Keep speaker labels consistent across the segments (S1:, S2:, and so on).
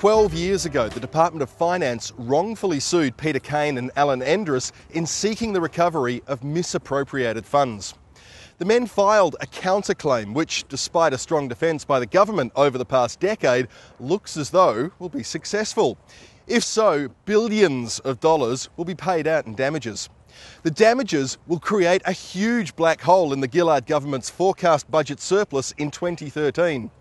S1: 12 years ago, the Department of Finance wrongfully sued Peter Kane and Alan Endress in seeking the recovery of misappropriated funds. The men filed a counterclaim which, despite a strong defence by the government over the past decade, looks as though will be successful. If so, billions of dollars will be paid out in damages. The damages will create a huge black hole in the Gillard government's forecast budget surplus in 2013.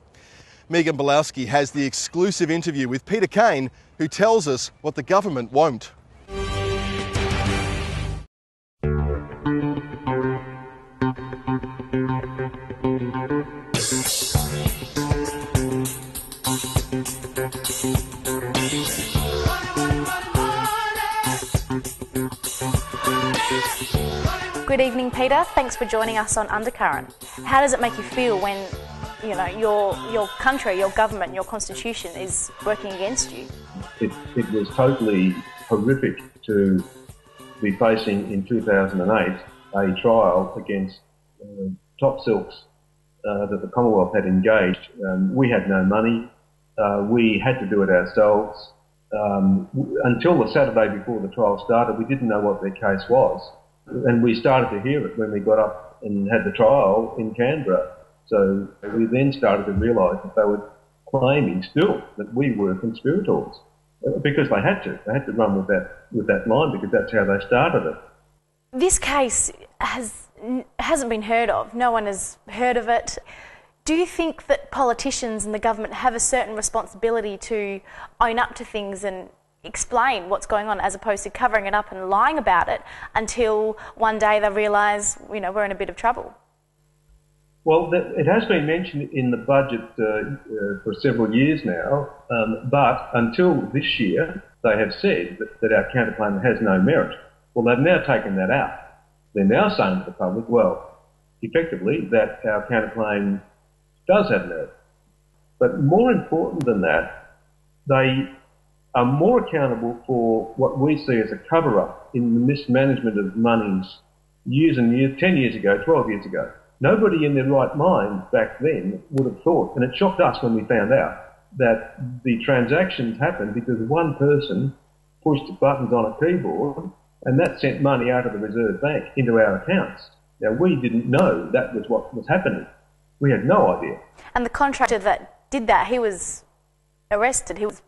S1: Megan Belowski has the exclusive interview with Peter Kane, who tells us what the government won't.
S2: Good evening, Peter. Thanks for joining us on Undercurrent. How does it make you feel when, your country, your government, your constitution is working against you?
S3: It was totally horrific to be facing in 2008 a trial against top silks that the Commonwealth had engaged. We had no money. We had to do it ourselves. Until the Saturday before the trial started, we didn't know what their case was. And we started to hear it when we got up and had the trial in Canberra. So we then started to realise that they were claiming still that we were conspirators, because they had to. They had to run with that line, because that's how they started it.
S2: This case hasn't been heard of. No one has heard of it. Do you think that politicians and the government have a certain responsibility to own up to things and explain what's going on, as opposed to covering it up and lying about it until one day they realise, we're in a bit of trouble?
S3: Well, it has been mentioned in the budget for several years now, but until this year, they have said that our counterclaim has no merit. Well, they've now taken that out. They're now saying to the public, well, effectively, that our counterclaim does have merit. But more important than that, they are more accountable for what we see as a cover-up in the mismanagement of monies years and years, 10 years ago, 12 years ago. Nobody in their right mind back then would have thought, and it shocked us when we found out, that the transactions happened because one person pushed buttons on a keyboard and that sent money out of the Reserve Bank into our accounts. Now, we didn't know that was what was happening. We had no idea. And
S2: the contractor that did that, he was arrested, he was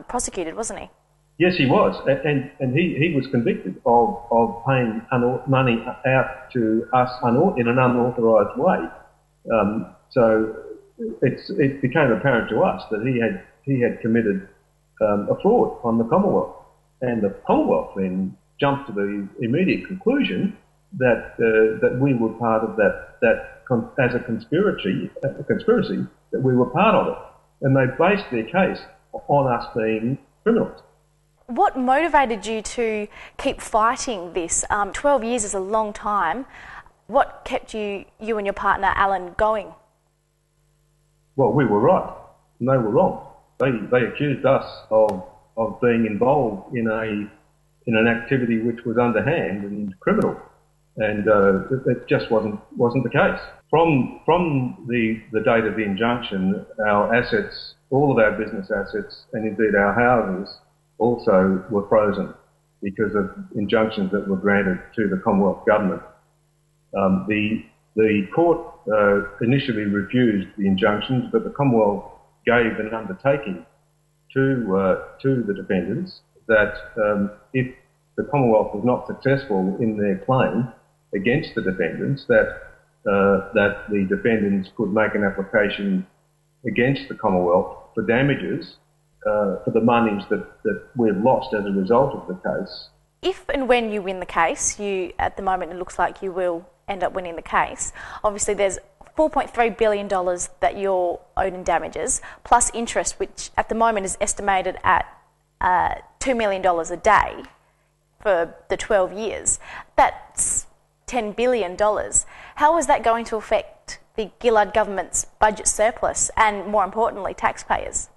S2: prosecuted, wasn't he?
S3: Yes, he was, and he was convicted of paying money out to us in an unauthorised way. So it became apparent to us that he had committed a fraud on the Commonwealth, and the Commonwealth then jumped to the immediate conclusion that we were part of that as a conspiracy that we were part of it, and they based their case on us being criminals.
S2: What motivated you to keep fighting this? 12 years is a long time. What kept you and your partner, Alan, going?
S3: Well, we were right, and they were wrong. They accused us of being involved in an activity which was underhand and criminal, and it just wasn't the case. From the date of the injunction, our assets, all of our business assets, and indeed our houses, also were frozen because of injunctions that were granted to the Commonwealth Government. The court initially refused the injunctions, but the Commonwealth gave an undertaking to the defendants that if the Commonwealth was not successful in their claim against the defendants, that the defendants could make an application against the Commonwealth for damages for the monies that we've lost as a result of the case.
S2: If and when you win the case, at the moment it looks like you will end up winning the case. Obviously there's $4.3 billion that you're owed in damages, plus interest, which at the moment is estimated at $2 million a day for the 12 years. That's $10 billion. How is that going to affect the Gillard government's budget surplus and, more importantly, taxpayers?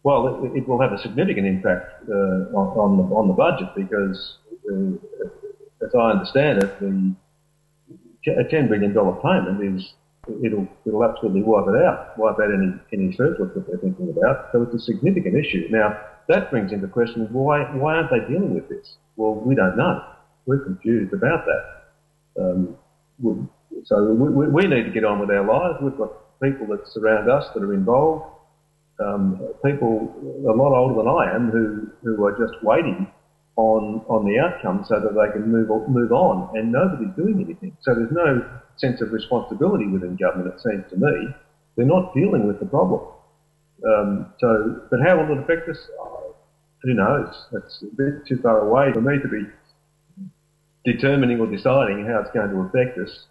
S3: Well, it will have a significant impact on the budget because, as I understand it, a $10 billion payment it'll absolutely wipe out any surplus that they're thinking about. So it's a significant issue. Now, that brings into question, why aren't they dealing with this? Well, we don't know. We're confused about that. So we need to get on with our lives. We've got people that surround us that are involved, people a lot older than I am who are just waiting on the outcome so that they can move on, and nobody's doing anything. So there's no sense of responsibility within government, it seems to me. They're not dealing with the problem. But how will it affect us? Who knows? It's a bit too far away for me to be determining or deciding how it's going to affect us.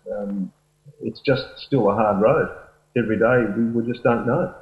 S3: It's just still a hard road. Every day we just don't know.